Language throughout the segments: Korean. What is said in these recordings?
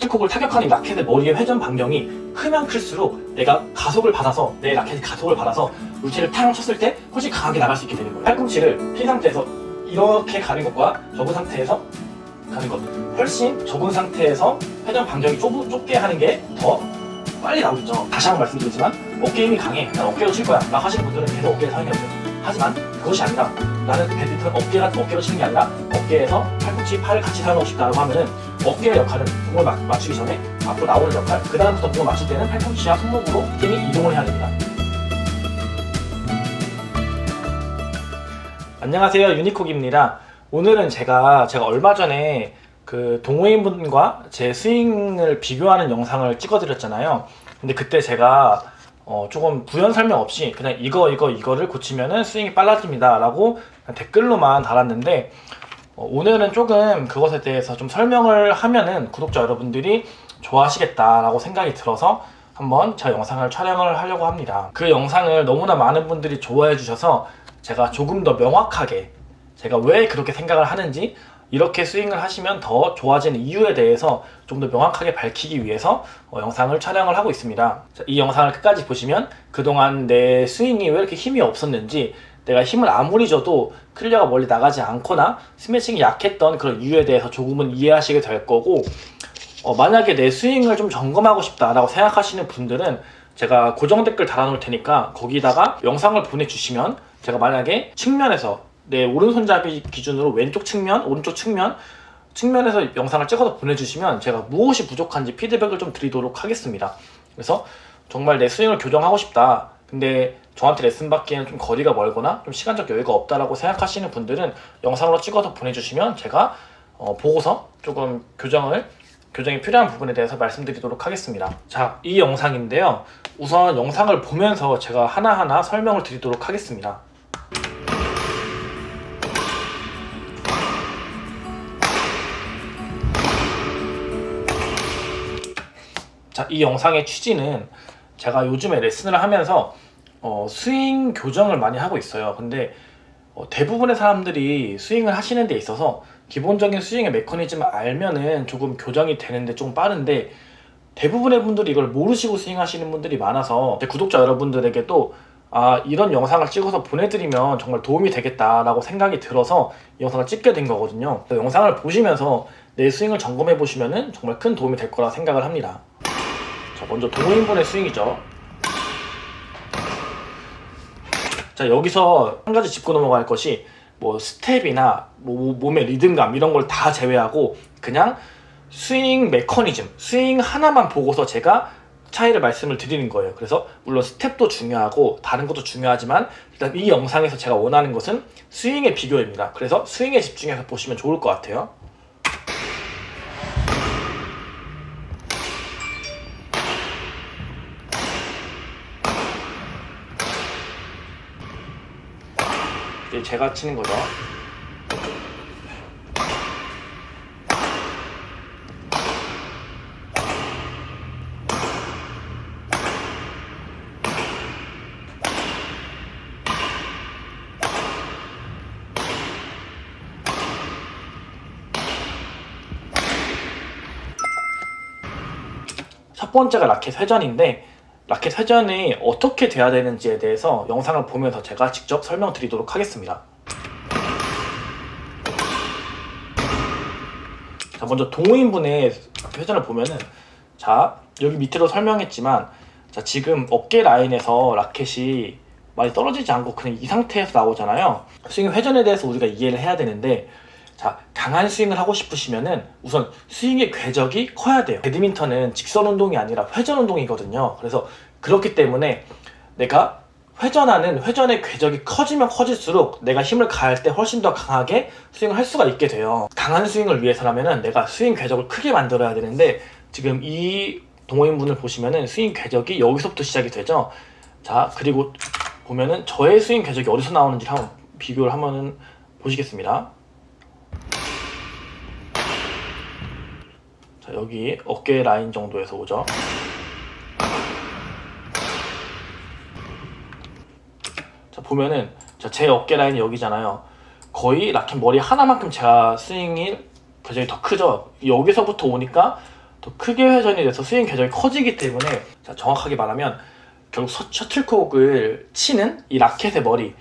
셔틀콕을 타격하는 라켓의 머리의 회전 반경이 크면 클수록 내가 가속을 받아서 내 라켓이 가속을 받아서 물체를 탕 쳤을 때 훨씬 강하게 나갈 수 있게 되는 거예요. 팔꿈치를 핀 상태에서 이렇게 가는 것과 접은 상태에서 가는 것, 훨씬 접은 상태에서 회전 반경이 좁게 하는 게 더 빨리 나오겠죠. 다시 한번 말씀드리지만 어깨 힘이 강해, 난 어깨로 칠 거야 라고 하시는 분들은 계속 어깨를 사용해야 돼요. 하지만 그것이 아니라 나는 배드민턴 어깨로 치는 게 아니라 어깨에서 팔꿈치, 팔을 같이 사용하고 싶다고 하면은 어깨의 역할은 공을 맞추기 전에 앞으로 나오는 역할, 그 다음부터 공을 맞출 때는 팔꿈치와 손목으로 힘이 이동을 해야 됩니다. 안녕하세요, 유니콕입니다. 오늘은 제가 얼마 전에 그 동호인분과 제 스윙을 비교하는 영상을 찍어드렸잖아요. 근데 그때 제가 조금 부연 설명 없이 그냥 이거를 고치면은 스윙이 빨라집니다 라고 댓글로만 달았는데, 오늘은 조금 그것에 대해서 좀 설명을 하면은 구독자 여러분들이 좋아하시겠다라고 생각이 들어서 한번 제 영상을 촬영을 하려고 합니다. 그 영상을 너무나 많은 분들이 좋아해 주셔서 제가 조금 더 명확하게 제가 왜 그렇게 생각을 하는지, 이렇게 스윙을 하시면 더 좋아지는 이유에 대해서 좀 더 명확하게 밝히기 위해서 영상을 촬영을 하고 있습니다. 자, 이 영상을 끝까지 보시면 그동안 내 스윙이 왜 이렇게 힘이 없었는지, 내가 힘을 아무리 줘도 클리어가 멀리 나가지 않거나 스매싱이 약했던 그런 이유에 대해서 조금은 이해하시게 될 거고, 만약에 내 스윙을 좀 점검하고 싶다라고 생각하시는 분들은 제가 고정 댓글 달아놓을 테니까 거기다가 영상을 보내주시면 제가 만약에 측면에서 내 오른손잡이 기준으로 왼쪽 측면, 오른쪽 측면에서 영상을 찍어서 보내주시면 제가 무엇이 부족한지 피드백을 좀 드리도록 하겠습니다. 그래서 정말 내 스윙을 교정하고 싶다, 근데 저한테 레슨 받기에는 좀 거리가 멀거나 좀 시간적 여유가 없다라고 생각하시는 분들은 영상으로 찍어서 보내주시면 제가 보고서 조금 교정이 필요한 부분에 대해서 말씀드리도록 하겠습니다. 자, 이 영상인데요. 우선 영상을 보면서 제가 하나하나 설명을 드리도록 하겠습니다. 자, 이 영상의 취지는 제가 요즘에 레슨을 하면서 스윙 교정을 많이 하고 있어요. 근데 대부분의 사람들이 스윙을 하시는 데 있어서 기본적인 스윙의 메커니즘을 알면은 조금 교정이 되는데 좀 빠른데, 대부분의 분들이 이걸 모르시고 스윙하시는 분들이 많아서 제 구독자 여러분들에게도 이런 영상을 찍어서 보내드리면 정말 도움이 되겠다라고 생각이 들어서 이 영상을 찍게 된 거거든요. 영상을 보시면서 내 스윙을 점검해 보시면은 정말 큰 도움이 될 거라 생각을 합니다. 자, 먼저 동호인분의 스윙이죠. 자, 여기서 한 가지 짚고 넘어갈 것이, 뭐 스텝이나 몸의 리듬감 이런 걸 다 제외하고 그냥 스윙 메커니즘, 스윙 하나만 보고서 제가 차이를 말씀을 드리는 거예요. 그래서 물론 스텝도 중요하고 다른 것도 중요하지만 일단 이 영상에서 제가 원하는 것은 스윙의 비교입니다. 그래서 스윙에 집중해서 보시면 좋을 것 같아요. 이제 제가 치는 거죠. 첫 번째가 라켓 회전인데, 라켓 회전이 어떻게 돼야 되는지에 대해서 영상을 보면서 제가 직접 설명드리도록 하겠습니다. 자, 먼저 동호인분의 회전을 보면은, 자, 여기 밑으로 설명했지만, 자, 지금 어깨 라인에서 라켓이 많이 떨어지지 않고 그냥 이 상태에서 나오잖아요. 스윙 회전에 대해서 우리가 이해를 해야 되는데, 자, 강한 스윙을 하고 싶으시면은 우선 스윙의 궤적이 커야 돼요. 배드민턴은 직선 운동이 아니라 회전 운동이거든요. 그래서 그렇기 때문에 내가 회전의 궤적이 커지면 커질수록 내가 힘을 가할 때 훨씬 더 강하게 스윙을 할 수가 있게 돼요. 강한 스윙을 위해서라면은 내가 스윙 궤적을 크게 만들어야 되는데, 지금 이 동호인분을 보시면은 스윙 궤적이 여기서부터 시작이 되죠. 자, 그리고 보면은 저의 스윙 궤적이 어디서 나오는지 한번 비교를 한번 보시겠습니다. 자, 여기 어깨 라인 정도에서 오죠. 자, 보면은 제 어깨 라인이 여기잖아요. 거의 라켓 머리 하나만큼 제가 스윙이 궤적이 더 크죠. 여기서부터 오니까 더 크게 회전이 돼서 스윙 궤적이 커지기 때문에, 자, 정확하게 말하면 결국 셔틀콕을 치는 이 라켓의 머리,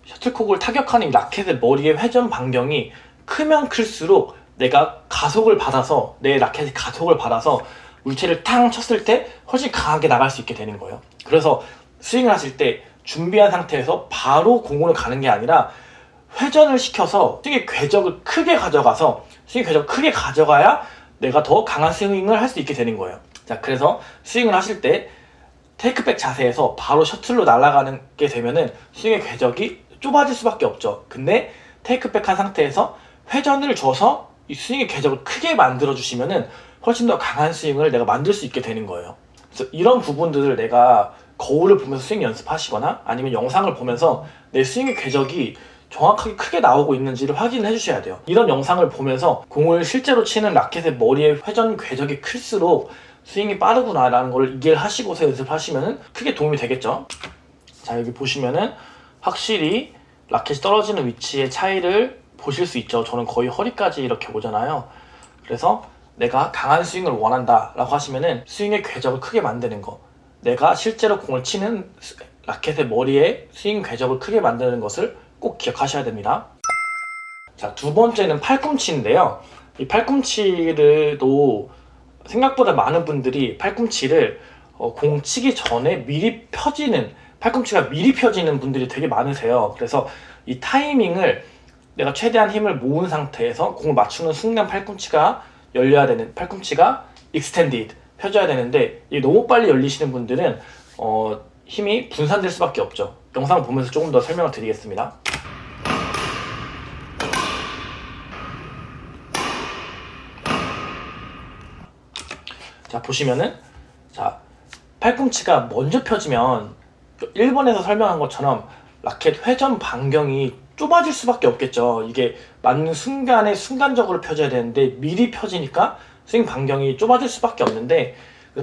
셔틀콕을 타격하는 이 라켓의 머리의 회전 반경이 크면 클수록 내가 가속을 받아서, 내 라켓이 가속을 받아서 물체를 탕 쳤을 때 훨씬 강하게 나갈 수 있게 되는 거예요. 그래서 스윙을 하실 때 준비한 상태에서 바로 공으로 가는 게 아니라 회전을 시켜서 스윙의 궤적을 크게 가져가서, 스윙 궤적을 크게 가져가야 내가 더 강한 스윙을 할 수 있게 되는 거예요. 자, 그래서 스윙을 하실 때 테이크백 자세에서 바로 셔틀로 날아가는 게 되면은 스윙의 궤적이 좁아질 수밖에 없죠. 근데 테이크백 한 상태에서 회전을 줘서 이 스윙의 궤적을 크게 만들어 주시면은 훨씬 더 강한 스윙을 내가 만들 수 있게 되는 거예요. 그래서 이런 부분들을 내가 거울을 보면서 스윙 연습하시거나 아니면 영상을 보면서 내 스윙의 궤적이 정확하게 크게 나오고 있는지를 확인해 주셔야 돼요. 이런 영상을 보면서 공을 실제로 치는 라켓의 머리의 회전 궤적이 클수록 스윙이 빠르구나 라는 걸 이해를 하시고서 연습하시면 크게 도움이 되겠죠. 자, 여기 보시면은 확실히 라켓이 떨어지는 위치의 차이를 보실 수 있죠. 저는 거의 허리까지 이렇게 오잖아요. 그래서 내가 강한 스윙을 원한다 라고 하시면은 스윙의 궤적을 크게 만드는 거, 내가 실제로 공을 치는 라켓의 머리에 스윙 궤적을 크게 만드는 것을 꼭 기억하셔야 됩니다. 자, 두 번째는 팔꿈치인데요. 이 팔꿈치를도 생각보다 많은 분들이 팔꿈치를 공 치기 전에 미리 펴지는, 팔꿈치가 미리 펴지는 분들이 되게 많으세요. 그래서 이 타이밍을 내가 최대한 힘을 모은 상태에서 공을 맞추는 순간 팔꿈치가 열려야 되는, 팔꿈치가 extended 펴져야 되는데, 이게 너무 빨리 열리시는 분들은 힘이 분산될 수밖에 없죠. 영상을 보면서 조금 더 설명을 드리겠습니다. 자, 보시면은, 자, 팔꿈치가 먼저 펴지면 1번에서 설명한 것처럼 라켓 회전 반경이 좁아질 수밖에 없겠죠. 이게 맞는 순간에 순간적으로 펴져야 되는데 미리 펴지니까 스윙 반경이 좁아질 수밖에 없는데,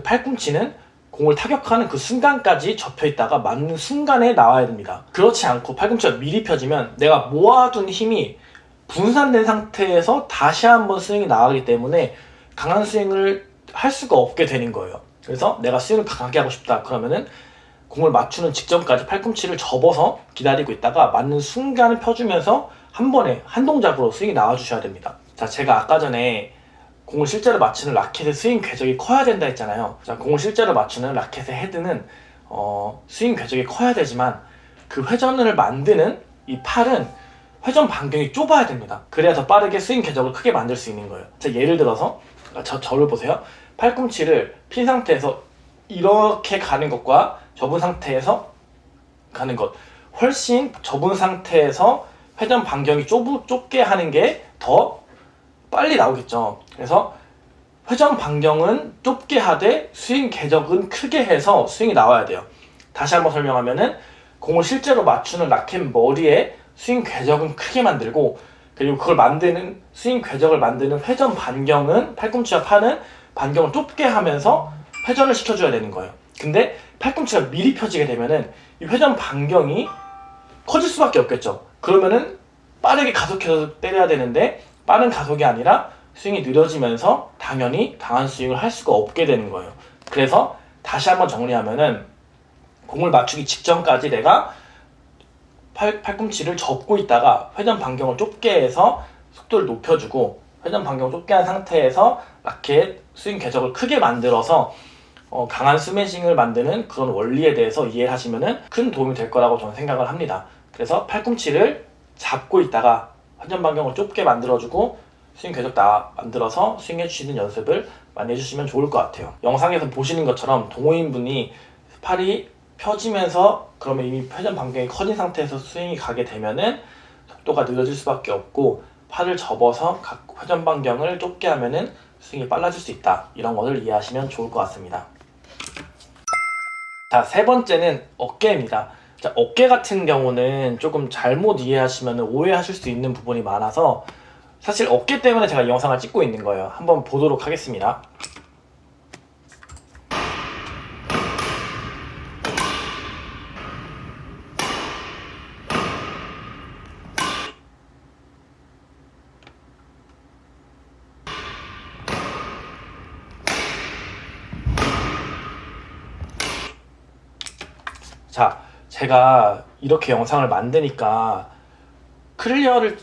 팔꿈치는 공을 타격하는 그 순간까지 접혀 있다가 맞는 순간에 나와야 됩니다. 그렇지 않고 팔꿈치가 미리 펴지면 내가 모아둔 힘이 분산된 상태에서 다시 한번 스윙이 나가기 때문에 강한 스윙을 할 수가 없게 되는 거예요. 그래서 내가 스윙을 강하게 하고 싶다 그러면은 공을 맞추는 직전까지 팔꿈치를 접어서 기다리고 있다가 맞는 순간을 펴주면서 한 번에 한 동작으로 스윙이 나와 주셔야 됩니다. 자, 제가 아까 전에 공을 실제로 맞추는 라켓의 스윙 궤적이 커야 된다 했잖아요. 자, 공을 실제로 맞추는 라켓의 헤드는 스윙 궤적이 커야 되지만 그 회전을 만드는 이 팔은 회전 반경이 좁아야 됩니다. 그래야 더 빠르게 스윙 궤적을 크게 만들 수 있는 거예요. 자, 예를 들어서 저를 보세요. 팔꿈치를 핀 상태에서 이렇게 가는 것과 접은 상태에서 가는 것, 훨씬 접은 상태에서 회전 반경이 좁게 하는 게 더 빨리 나오겠죠. 그래서 회전 반경은 좁게 하되 스윙 궤적은 크게 해서 스윙이 나와야 돼요. 다시 한번 설명하면은 공을 실제로 맞추는 라켓 머리에 스윙 궤적은 크게 만들고, 그리고 그걸 만드는 스윙 궤적을 만드는 회전 반경은, 팔꿈치와 팔은 반경을 좁게 하면서 회전을 시켜줘야 되는 거예요. 근데 팔꿈치가 미리 펴지게 되면은 이 회전 반경이 커질 수밖에 없겠죠. 그러면은 빠르게 가속해서 때려야 되는데 빠른 가속이 아니라 스윙이 느려지면서 당연히 강한 스윙을 할 수가 없게 되는 거예요. 그래서 다시 한번 정리하면은 공을 맞추기 직전까지 내가 팔꿈치를 접고 있다가 회전 반경을 좁게 해서 속도를 높여주고, 회전 반경을 좁게 한 상태에서 라켓 스윙 궤적을 크게 만들어서 강한 스매싱을 만드는 그런 원리에 대해서 이해하시면 큰 도움이 될 거라고 저는 생각을 합니다. 그래서 팔꿈치를 잡고 있다가 회전 반경을 좁게 만들어주고 스윙 궤적 다 만들어서 스윙해 주시는 연습을 많이 해주시면 좋을 것 같아요. 영상에서 보시는 것처럼 동호인분이 팔이 펴지면서 그러면 이미 회전 반경이 커진 상태에서 스윙이 가게 되면은 속도가 느려질 수밖에 없고, 팔을 접어서 각 회전 반경을 좁게 하면은 스윙이 빨라질 수 있다. 이런 것을 이해하시면 좋을 것 같습니다. 자, 세 번째는 어깨입니다. 자, 어깨 같은 경우는 조금 잘못 이해하시면 오해하실 수 있는 부분이 많아서 사실 어깨 때문에 제가 이 영상을 찍고 있는 거예요. 한번 보도록 하겠습니다. 자, 제가 이렇게 영상을 만드니까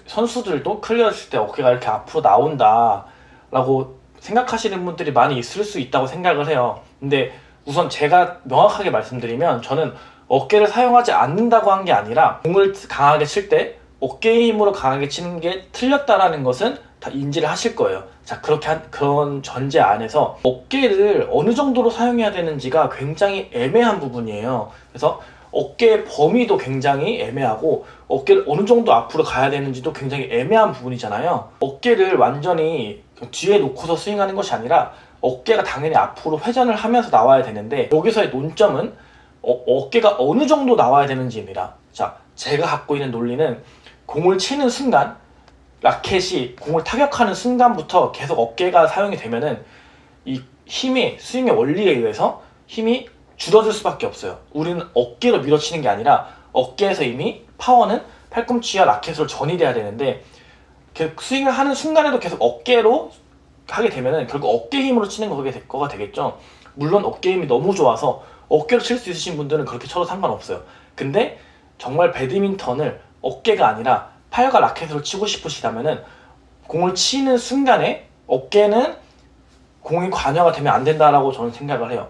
선수들도 클리어 했을 때 어깨가 이렇게 앞으로 나온다 라고 생각하시는 분들이 많이 있을 수 있다고 생각을 해요. 근데 우선 제가 명확하게 말씀드리면 저는 어깨를 사용하지 않는다고 한 게 아니라 공을 강하게 칠 때 어깨의 힘으로 강하게 치는 게 틀렸다라는 것은 다 인지를 하실 거예요. 자, 그런 전제 안에서 어깨를 어느 정도로 사용해야 되는지가 굉장히 애매한 부분이에요. 그래서 어깨의 범위도 굉장히 애매하고 어깨를 어느 정도 앞으로 가야 되는지도 굉장히 애매한 부분이잖아요. 어깨를 완전히 뒤에 놓고서 스윙하는 것이 아니라 어깨가 당연히 앞으로 회전을 하면서 나와야 되는데 여기서의 논점은 어깨가 어느 정도 나와야 되는지입니다. 자, 제가 갖고 있는 논리는 공을 치는 순간 라켓이 공을 타격하는 순간부터 계속 어깨가 사용이 되면은 이 힘이 스윙의 원리에 의해서 힘이 줄어들 수밖에 없어요. 우리는 어깨로 밀어치는 게 아니라 어깨에서 이미 파워는 팔꿈치와 라켓으로 전이돼야 되는데 스윙을 하는 순간에도 계속 어깨로 하게 되면은 결국 어깨 힘으로 치는 거가 되겠죠. 물론 어깨 힘이 너무 좋아서 어깨로 칠 수 있으신 분들은 그렇게 쳐도 상관없어요. 근데 정말 배드민턴을 어깨가 아니라 팔과 라켓으로 치고 싶으시다면은 공을 치는 순간에 어깨는 공이 관여가 되면 안 된다라고 저는 생각을 해요.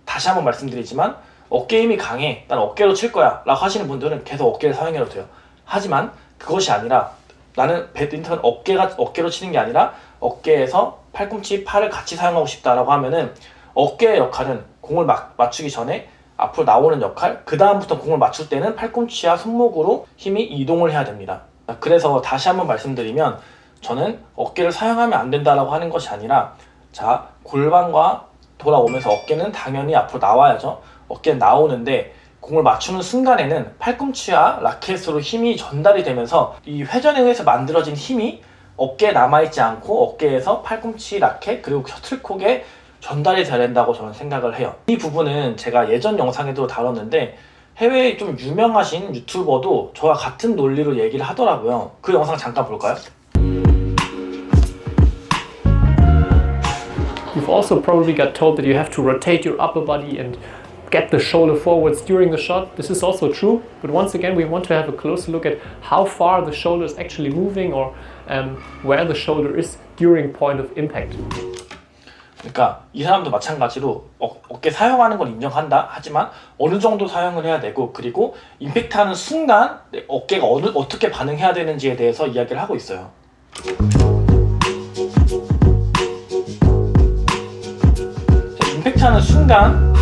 다시 한번 말씀드리지만 어깨 힘이 강해, 난 어깨로 칠 거야 라고 하시는 분들은 계속 어깨를 사용해도 돼요. 하지만 그것이 아니라 나는 배드민턴 어깨로 치는 게 아니라 어깨에서 팔꿈치, 팔을 같이 사용하고 싶다라고 하면은 어깨의 역할은 공을 맞추기 전에 앞으로 나오는 역할, 그 다음부터 공을 맞출 때는 팔꿈치와 손목으로 힘이 이동을 해야 됩니다. 그래서 다시 한번 말씀드리면 저는 어깨를 사용하면 안 된다라고 하는 것이 아니라 자, 골반과 돌아오면서 어깨는 당연히 앞으로 나와야죠. 어깨는 나오는데 공을 맞추는 순간에는 팔꿈치와 라켓으로 힘이 전달이 되면서 이 회전에 의해서 만들어진 힘이 어깨에 남아있지 않고 어깨에서 팔꿈치, 라켓 그리고 셔틀콕에 전달이 돼야 된다고 저는 생각을 해요. 이 부분은 제가 예전 영상에도 다뤘는데 해외에 좀 유명하신 유튜버도 저와 같은 논리로 얘기를 하더라고요. 그 영상 잠깐 볼까요? You've also probably got told that you have to rotate your upper body and get the shoulder forwards during the shot. This is also true, but once again we want to have a closer look at how far the shoulder is actually moving or where the shoulder is during point of impact. 그러니까 이 사람도 마찬가지로 어깨 사용하는 건 인정한다. 하지만 어느 정도 사용을 해야 되고 그리고 임팩트하는 순간 어깨가 어떻게 반응해야 되는지에 대해서 이야기를 하고 있어요. 임팩트하는 순간,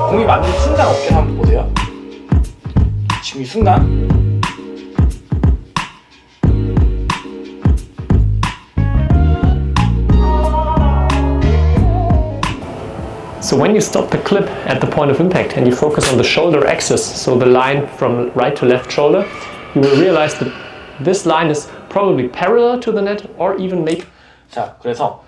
공이 맞는 순간 어깨를 한번 보세요. 지금 이 순간 So when you stop the clip at the point of impact and you focus on the shoulder axis, so the line from right to left shoulder, you will realize that this line is probably parallel to the net or even maybe. 자, 그래서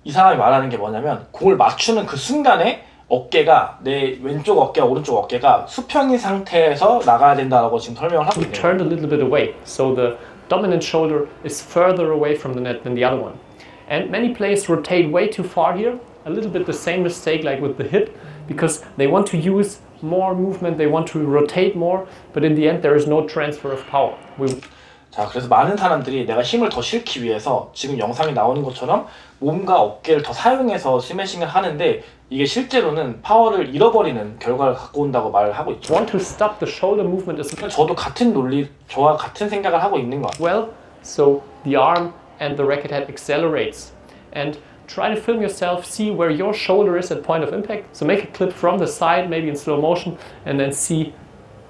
이 사람이 말하는 게 뭐냐면 공을 맞추는 그 순간에 어깨가 내 왼쪽 어깨와 오른쪽 어깨가 수평인 상태에서 나가야 된다라고 지금 설명을 하고 있네요. Turned a little bit away, so the dominant shoulder is further away from the net than the other one. And many players rotate way too far here. A little bit the same mistake like with the hip, because they want to use more movement, they want to rotate more, but in the end there is no transfer of power. 자, 그래서 많은 사람들이 내가 힘을 더 실기 위해서 지금 영상에 나오는 것처럼 몸과 어깨를 더 사용해서 스매싱을 하는데 이게 실제로는 파워를 잃어버리는 결과를 갖고 온다고 말을 하고 있죠. Want to stop the shoulder movement is 저도 저와 같은 생각을 하고 있는 것 같아요. well, so the arm and the racket head accelerates and try to film yourself, see where your shoulder is at point of impact. So make a clip from the side, maybe in slow motion, and then see,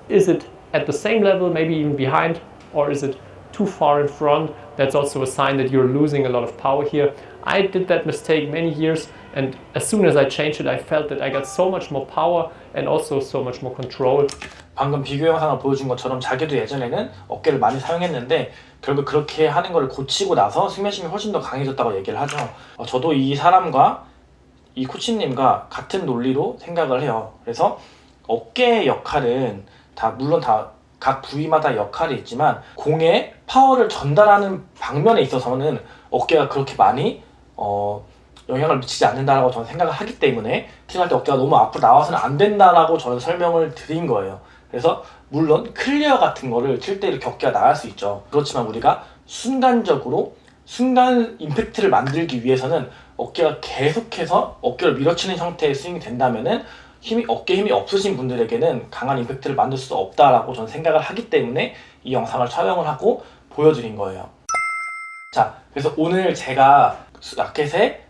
is it at the same level, maybe even behind, or is it too far in front? That's also a sign that you're losing a lot of power here. I did that mistake many years, and as soon as I changed it, I felt that I got so much more power and also so much more control. 방금 비교 영상을 보여준 것처럼 자기도 예전에는 어깨를 많이 사용했는데 결국 그렇게 하는 걸 고치고 나서 스매싱이 훨씬 더 강해졌다고 얘기를 하죠. 저도 이 사람과 이 코치님과 같은 논리로 생각을 해요. 그래서 어깨의 역할은 물론 각 부위마다 역할이 있지만 공에 파워를 전달하는 방면에 있어서는 어깨가 그렇게 많이 영향을 미치지 않는다라고 저는 생각을 하기 때문에 스윙할 때 어깨가 너무 앞으로 나와서는 안 된다라고 저는 설명을 드린 거예요. 그래서 물론 클리어 같은 거를 칠 때 이렇게 어깨가 나갈 수 있죠. 그렇지만 우리가 순간 임팩트를 만들기 위해서는 어깨가 계속해서 어깨를 밀어치는 형태의 스윙이 된다면은 어깨 힘이 없으신 분들에게는 강한 임팩트를 만들 수 없다라고 저는 생각을 하기 때문에 이 영상을 촬영을 하고 보여드린 거예요. 자, 그래서 오늘 제가 라켓의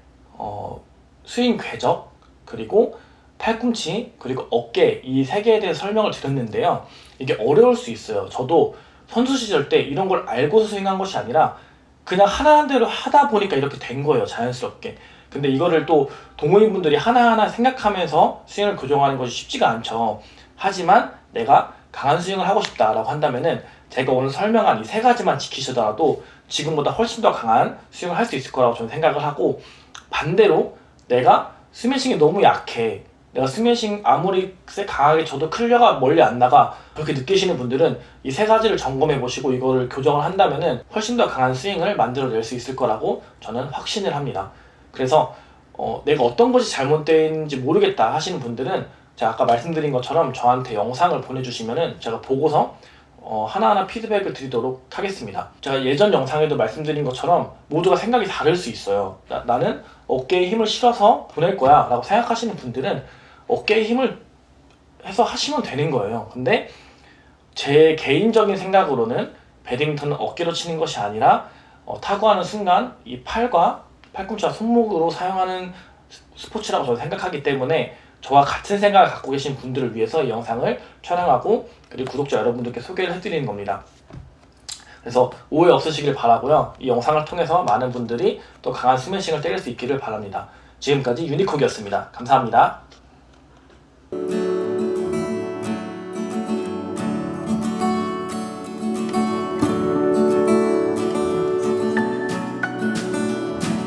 스윙 궤적, 그리고 팔꿈치, 그리고 어깨 이 세 개에 대해서 설명을 드렸는데요. 이게 어려울 수 있어요. 저도 선수 시절 때 이런 걸 알고서 스윙한 것이 아니라 그냥 하나대로 하다 보니까 이렇게 된 거예요. 자연스럽게. 근데 이거를 또 동호인분들이 하나하나 생각하면서 스윙을 교정하는 것이 쉽지가 않죠. 하지만 내가 강한 스윙을 하고 싶다라고 한다면은 제가 오늘 설명한 이 세 가지만 지키시더라도 지금보다 훨씬 더 강한 스윙을 할 수 있을 거라고 저는 생각을 하고, 반대로 내가 스매싱이 너무 약해, 내가 스매싱 아무리 강하게 쳐도 클리어가 멀리 안 나가, 그렇게 느끼시는 분들은 이 세 가지를 점검해 보시고 이거를 교정을 한다면은 훨씬 더 강한 스윙을 만들어낼 수 있을 거라고 저는 확신을 합니다. 그래서 내가 어떤 것이 잘못되는지 모르겠다 하시는 분들은 제가 아까 말씀드린 것처럼 저한테 영상을 보내주시면은 제가 보고서 하나하나 피드백을 드리도록 하겠습니다. 제가 예전 영상에도 말씀드린 것처럼 모두가 생각이 다를 수 있어요. 나는 어깨에 힘을 실어서 보낼 거야 라고 생각하시는 분들은 어깨에 힘을 해서 하시면 되는 거예요. 근데 제 개인적인 생각으로는 배드민턴은 어깨로 치는 것이 아니라 타구하는 순간 이 팔과 팔꿈치와 손목으로 사용하는 스포츠라고 저는 생각하기 때문에 저와 같은 생각을 갖고 계신 분들을 위해서 이 영상을 촬영하고 그리고 구독자 여러분들께 소개를 해드리는 겁니다. 그래서 오해 없으시길 바라고요. 이 영상을 통해서 많은 분들이 또 강한 스매싱을 때릴 수 있기를 바랍니다. 지금까지 유니콕이었습니다. 감사합니다.